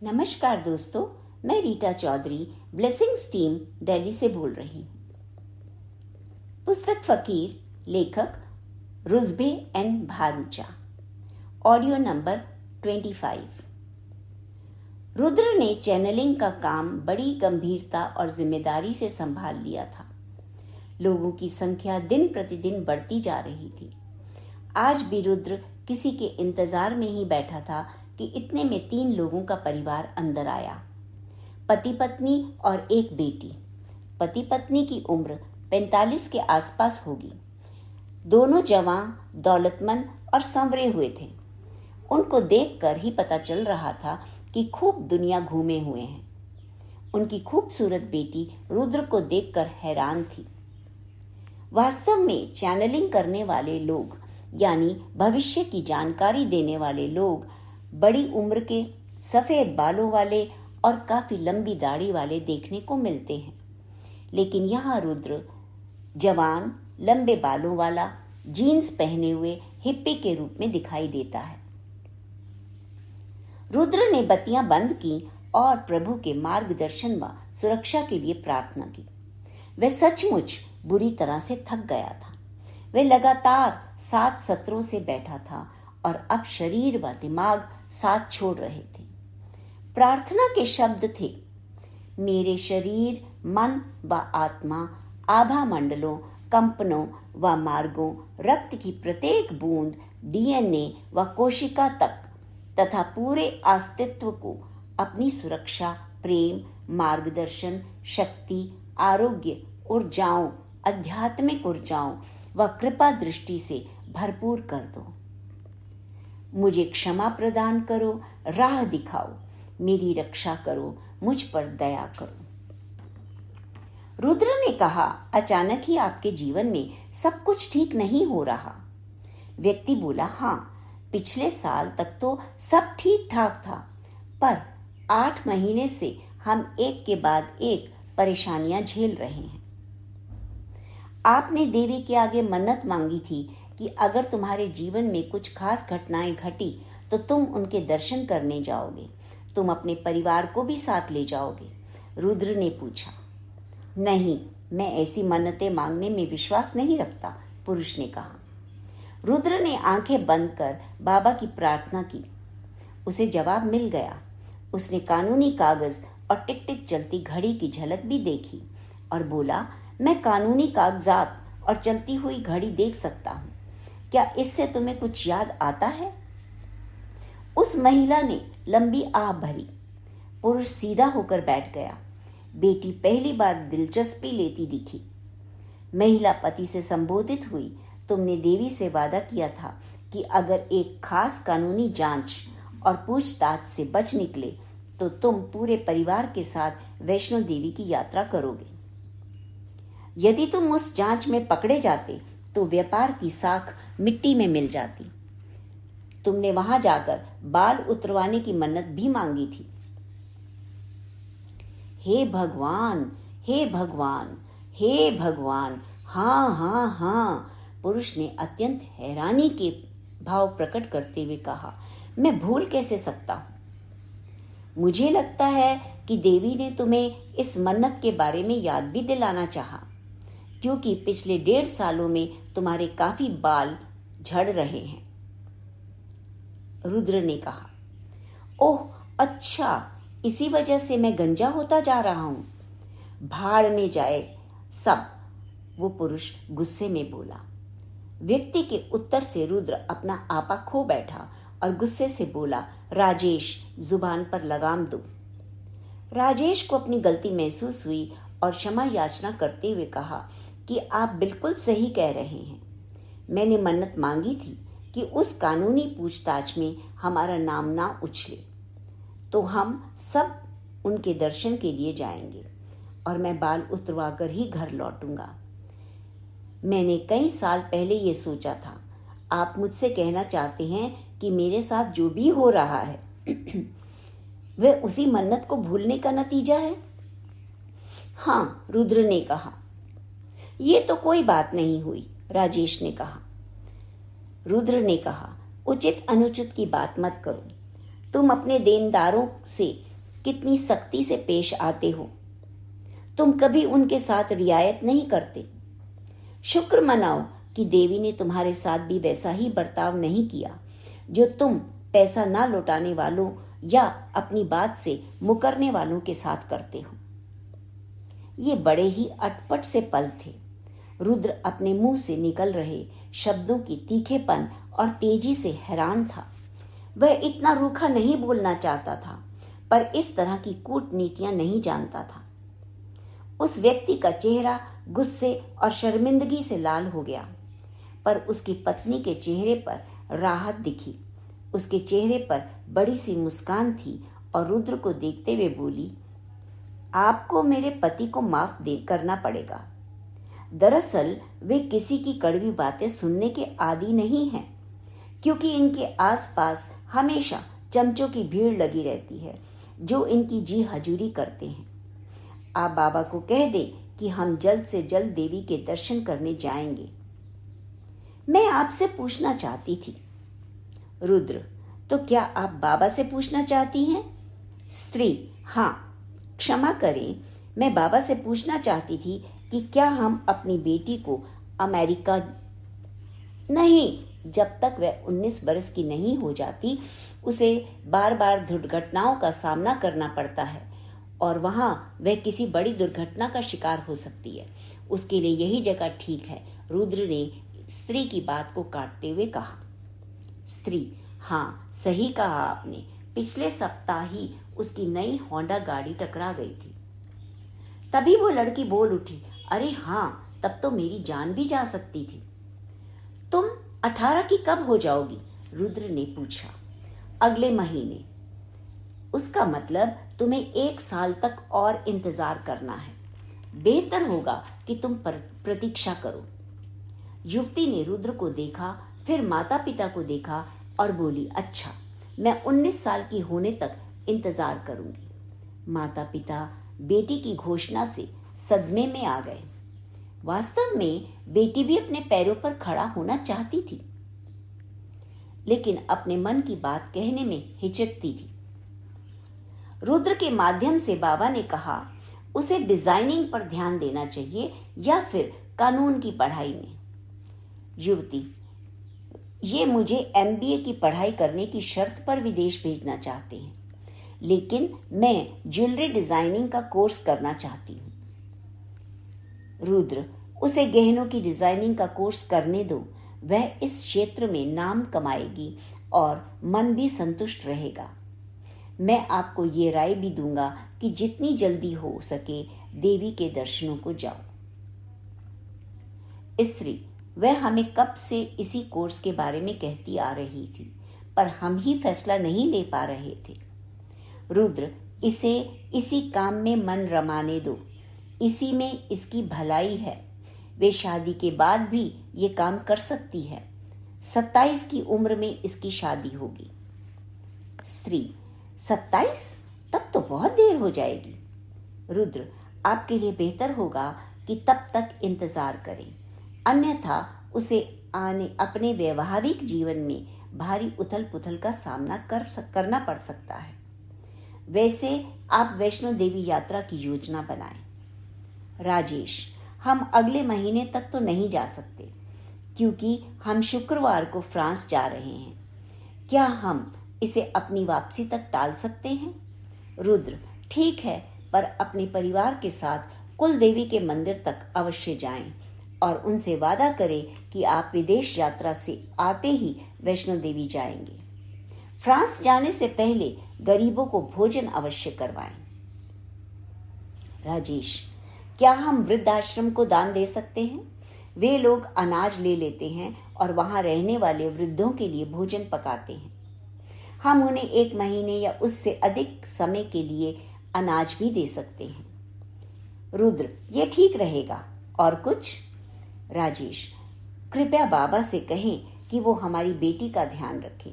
नमस्कार दोस्तों, मैं रीटा चौधरी ब्लेसिंग्स टीम दिल्ली से बोल रही हूँ। पुस्तक फकीर, लेखक Ruzbeh N भारूचा, audio number 25। Rudra ने चैनलिंग का काम बड़ी गंभीरता और जिम्मेदारी से संभाल लिया था। लोगों की संख्या दिन प्रतिदिन बढ़ती जा रही थी। आज भी रुद्र किसी के इंतजार में ही बैठा था कि इतने में 3 लोगों का परिवार अंदर आया। पति पत्नी और एक बेटी। पति पत्नी की उम्र 45 के आसपास होगी। दोनों जवान, दौलतमंद और संवरे हुए थे। उनको देखकर ही पता चल रहा था कि खूब दुनिया घूमे हुए हैं। उनकी खूबसूरत बेटी रुद्र को देखकर हैरान थी। वास्तव में चैनलिंग करने वाले लोग, यानी भविष्य की जानकारी देने वाले लोग, बड़ी उम्र के, सफेद बालों वाले और काफी लंबी दाढ़ी वाले देखने को मिलते हैं। लेकिन यहाँ रुद्र जवान, लंबे बालों वाला, जीन्स पहने हुए हिप्पी के रूप में दिखाई देता है। रुद्र ने बत्तियां बंद की और प्रभु के मार्गदर्शन व सुरक्षा के लिए प्रार्थना की। वह सचमुच बुरी तरह से थक गया था। वह लगातार 7 सत्रों से बैठा था और अब शरीर व दिमाग साथ छोड़ रहे थे। प्रार्थना के शब्द थे, मेरे शरीर, मन व आत्मा, आभा मंडलों, कंपनों व मार्गों, रक्त की प्रत्येक बूंद, डीएनए व कोशिका तक तथा पूरे अस्तित्व को अपनी सुरक्षा, प्रेम, मार्गदर्शन, शक्ति, आरोग्य, ऊर्जाओं, आध्यात्मिक ऊर्जाओं व कृपा दृष्टि से भरपूर कर दो। मुझे क्षमा प्रदान करो, राह दिखाओ, मेरी रक्षा करो, मुझ पर दया करो। रुद्र ने कहा, अचानक ही आपके जीवन में सब कुछ ठीक नहीं हो रहा। व्यक्ति बोला, हाँ, पिछले साल तक तो सब ठीक ठाक था, पर 8 महीने से हम एक के बाद एक परेशानियां झेल रहे हैं। आपने देवी के आगे मन्नत मांगी थी कि अगर तुम्हारे जीवन में कुछ खास घटनाएं घटी तो तुम उनके दर्शन करने जाओगे। तुम अपने परिवार को भी साथ ले जाओगे। रुद्र ने पूछा। नहीं, मैं ऐसी मन्नतें मांगने में विश्वास नहीं रखता, पुरुष ने कहा। रुद्र ने आंखें बंद कर बाबा की प्रार्थना की। उसे जवाब मिल गया। उसने कानूनी कागज और टिक टिक चलती घड़ी की झलक भी देखी और बोला, मैं कानूनी कागजात और चलती हुई घड़ी देख सकता हूं। क्या इससे तुम्हें कुछ याद आता है? उस महिला ने लंबी आह भरी। पुरुष सीधा होकर बैठ गया। बेटी पहली बार दिलचस्पी लेती दिखी। महिला पति से संबोधित हुई, तुमने देवी से वादा किया था कि अगर एक खास कानूनी जांच और पूछताछ से बच निकले तो तुम पूरे परिवार के साथ वैष्णो देवी की यात्रा करोगे। यदि तुम उस जांच में पकड़े जाते तो व्यापार की साख मिट्टी में मिल जाती। तुमने वहां जाकर बाल उतरवाने की मन्नत भी मांगी थी। हे भगवान, हे भगवान, हे भगवान, हाँ हाँ हाँ, पुरुष ने अत्यंत हैरानी के भाव प्रकट करते हुए कहा, मैं भूल कैसे सकता हूं। मुझे लगता है कि देवी ने तुम्हें इस मन्नत के बारे में याद भी दिलाना चाहा, क्योंकि पिछले 1.5 सालों में तुम्हारे काफी बाल झड़ रहे हैं। रुद्र ने कहा, ओह अच्छा, इसी वजह से मैं गंजा होता जा रहा हूं। भाड़ में जाए सब, वो पुरुष गुस्से में बोला। व्यक्ति के उत्तर से रुद्र अपना आपा खो बैठा और गुस्से से बोला, राजेश, जुबान पर लगाम दो। राजेश को अपनी गलती महसूस हुई और क्षमा याचना करते हुए कहा कि आप बिल्कुल सही कह रहे हैं। मैंने मन्नत मांगी थी कि उस कानूनी पूछताछ में हमारा नाम ना उछले, तो हम सब उनके दर्शन के लिए जाएंगे और मैं बाल उतरवा कर ही घर लौटूंगा। मैंने कई साल पहले ये सोचा था। आप मुझसे कहना चाहते हैं कि मेरे साथ जो भी हो रहा है वह उसी मन्नत को भूलने का नतीजा है? हाँ, रुद्र ने कहा। ये तो कोई बात नहीं हुई, राजेश ने कहा। रुद्र ने कहा, उचित अनुचित की बात मत करो। तुम अपने देनदारों से कितनी सख्ती से पेश आते हो। तुम कभी उनके साथ रियायत नहीं करते। शुक्र मनाओ कि देवी ने तुम्हारे साथ भी वैसा ही बर्ताव नहीं किया जो तुम पैसा ना लौटाने वालों या अपनी बात से मुकरने वालों के साथ करते हो। ये बड़े ही अटपट से पल थे। रुद्र अपने मुंह से निकल रहे शब्दों की तीखेपन और तेजी से हैरान था। वह इतना रूखा नहीं बोलना चाहता था, पर इस तरह की कूटनीतियां नहीं जानता था। उस व्यक्ति का चेहरा गुस्से और शर्मिंदगी से लाल हो गया, पर उसकी पत्नी के चेहरे पर राहत दिखी। उसके चेहरे पर बड़ी सी मुस्कान थी और रुद्र को देखते हुए बोली, आपको मेरे पति को माफ करना पड़ेगा। दरअसल वे किसी की कड़वी बातें सुनने के आदी नहीं हैं, क्योंकि इनके आसपास हमेशा चमचों की भीड़ लगी रहती है जो इनकी जी हजूरी करते हैं। आप बाबा को कह दे कि हम जल्द से जल्द देवी के दर्शन करने जाएंगे। मैं आपसे पूछना चाहती थी। रुद्र, तो क्या आप बाबा से पूछना चाहती हैं? स्त्री, हाँ, क्षमा करें, मैं बाबा से पूछना चाहती थी कि क्या हम अपनी बेटी को अमेरिका नहीं, जब तक वह 19 बरस की नहीं हो जाती उसे बार बार दुर्घटनाओं का सामना करना पड़ता है और वहां वह किसी बड़ी दुर्घटना का शिकार हो सकती है। उसके लिए यही जगह ठीक है। रुद्र ने स्त्री की बात को काटते हुए कहा। स्त्री, हाँ, सही कहा आपने। पिछले सप्ताह ही उसकी नई होंडा गाड़ी टकरा गई थी। तभी वो लड़की बोल उठी, अरे हाँ, तब तो मेरी जान भी जा सकती थी। तुम 18 की कब हो जाओगी? रुद्र ने पूछा। अगले महीने। उसका मतलब तुम्हें 1 साल तक और इंतजार करना है। बेहतर होगा कि तुम प्रतीक्षा करो। युवती ने रुद्र को देखा, फिर माता पिता को देखा और बोली, अच्छा, मैं 19 साल की होने तक इंतजार करूंगी। माता पिता बेटी की घोषणा से सदमे में आ गए। वास्तव में बेटी भी अपने पैरों पर खड़ा होना चाहती थी, लेकिन अपने मन की बात कहने में हिचकती थी। रुद्र के माध्यम से बाबा ने कहा, उसे डिजाइनिंग पर ध्यान देना चाहिए या फिर कानून की पढ़ाई में। युवती, ये मुझे एमबीए की पढ़ाई करने की शर्त पर विदेश भेजना चाहते हैं, लेकिन मैं ज्वेलरी डिजाइनिंग का कोर्स करना चाहती हूँ। रुद्र, उसे गहनों की डिजाइनिंग का कोर्स करने दो। वह इस क्षेत्र में नाम कमाएगी और मन भी संतुष्ट रहेगा। मैं आपको ये राय भी दूंगा कि जितनी जल्दी हो सके देवी के दर्शनों को जाओ। स्त्री, वह हमें कब से इसी कोर्स के बारे में कहती आ रही थी, पर हम ही फैसला नहीं ले पा रहे थे। रुद्र, इसे इसी काम में मन रमाने दो। इसी में इसकी भलाई है। वे शादी के बाद भी ये काम कर सकती है। 27 की उम्र में इसकी शादी होगी। स्त्री, 27? तब तो बहुत देर हो जाएगी। रुद्र, आपके लिए बेहतर होगा कि तब तक इंतजार करें, अन्यथा उसे अपने वैवाहिक जीवन में भारी उथल पुथल का सामना करना पड़ सकता है। वैसे आप वैष्णो देवी यात्रा की योजना बनाएं। राजेश, हम अगले महीने तक तो नहीं जा सकते, क्योंकि हम शुक्रवार को फ्रांस जा रहे हैं। क्या हम इसे अपनी वापसी तक टाल सकते हैं? रुद्र, ठीक है, पर अपने परिवार के साथ कुल देवी के मंदिर तक अवश्य जाएं और उनसे वादा करें कि आप विदेश यात्रा से आते ही वैष्णो देवी जाएंगे। फ्रांस जाने से पहले गरीबों को भोजन अवश्य करवाएं। राजेश, क्या हम वृद्धाश्रम को दान दे सकते हैं? वे लोग अनाज ले लेते हैं और वहां रहने वाले वृद्धों के लिए भोजन पकाते हैं। हम उन्हें 1 महीने या उससे अधिक समय के लिए अनाज भी दे सकते हैं। रुद्र, ये ठीक रहेगा। और कुछ? राजेश, कृपया बाबा से कहें कि वो हमारी बेटी का ध्यान रखें।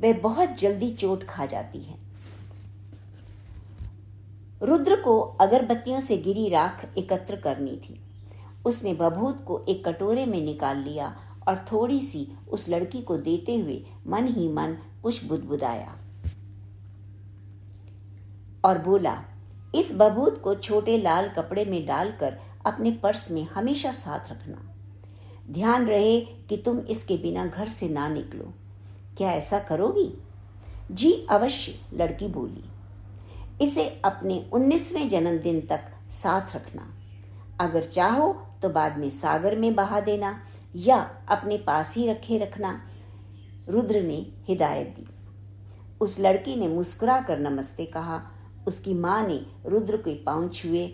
वह बहुत जल्दी चोट खा जाती है। रुद्र को अगरबत्तियों से गिरी राख एकत्र करनी थी। उसने बभूत को एक कटोरे में निकाल लिया और थोड़ी सी उस लड़की को देते हुए मन ही मन कुछ बुदबुदाया। और बोला, इस बबूत को छोटे लाल कपड़े में डालकर अपने पर्स में हमेशा साथ रखना। ध्यान रहे कि तुम इसके बिना घर से ना निकलो। क्या ऐसा करोगी? जी अवश्य, लड़की बोली। इसे अपने 19वें जन्मदिन तक साथ रखना। अगर चाहो तो बाद में सागर में बहा देना या अपने पास ही रखे रखना, रुद्र ने हिदायत दी। उस लड़की ने मुस्कुरा कर नमस्ते कहा। उसकी माँ ने रुद्र के पांव छुए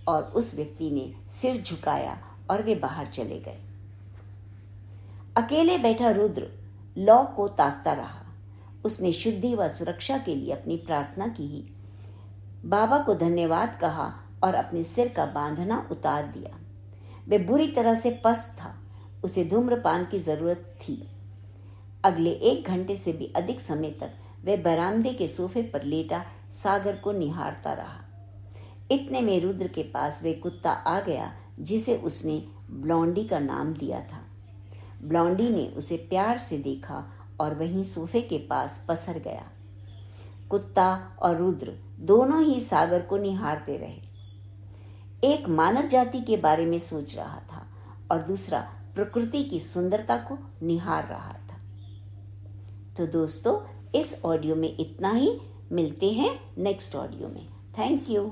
और उस व्यक्ति ने सिर झुकाया और वे बाहर चले गए। अकेले बैठा रुद्र लौ को ताकता रहा। उसने शुद्धि व सुरक्षा के लिए अपनी प्रार्थना की, बाबा को धन्यवाद कहा और अपने सिर का बांधना उतार दिया। वह बुरी तरह से पस्त था। उसे धूम्रपान की जरूरत थी। अगले 1 घंटे से भी अधिक समय तक वह बरामदे के सोफे पर लेटा सागर को निहारता रहा। इतने में रुद्र के पास वह कुत्ता आ गया जिसे उसने ब्लॉन्डी का नाम दिया था। ब्लॉन्डी ने उसे प्यार से देखा और वहीं सोफे के पास पसर गया। कुत्ता और रुद्र दोनों ही सागर को निहारते रहे। एक मानव जाति के बारे में सोच रहा था और दूसरा प्रकृति की सुंदरता को निहार रहा था। तो दोस्तों, इस ऑडियो में इतना ही। मिलते हैं नेक्स्ट ऑडियो में। Thank you.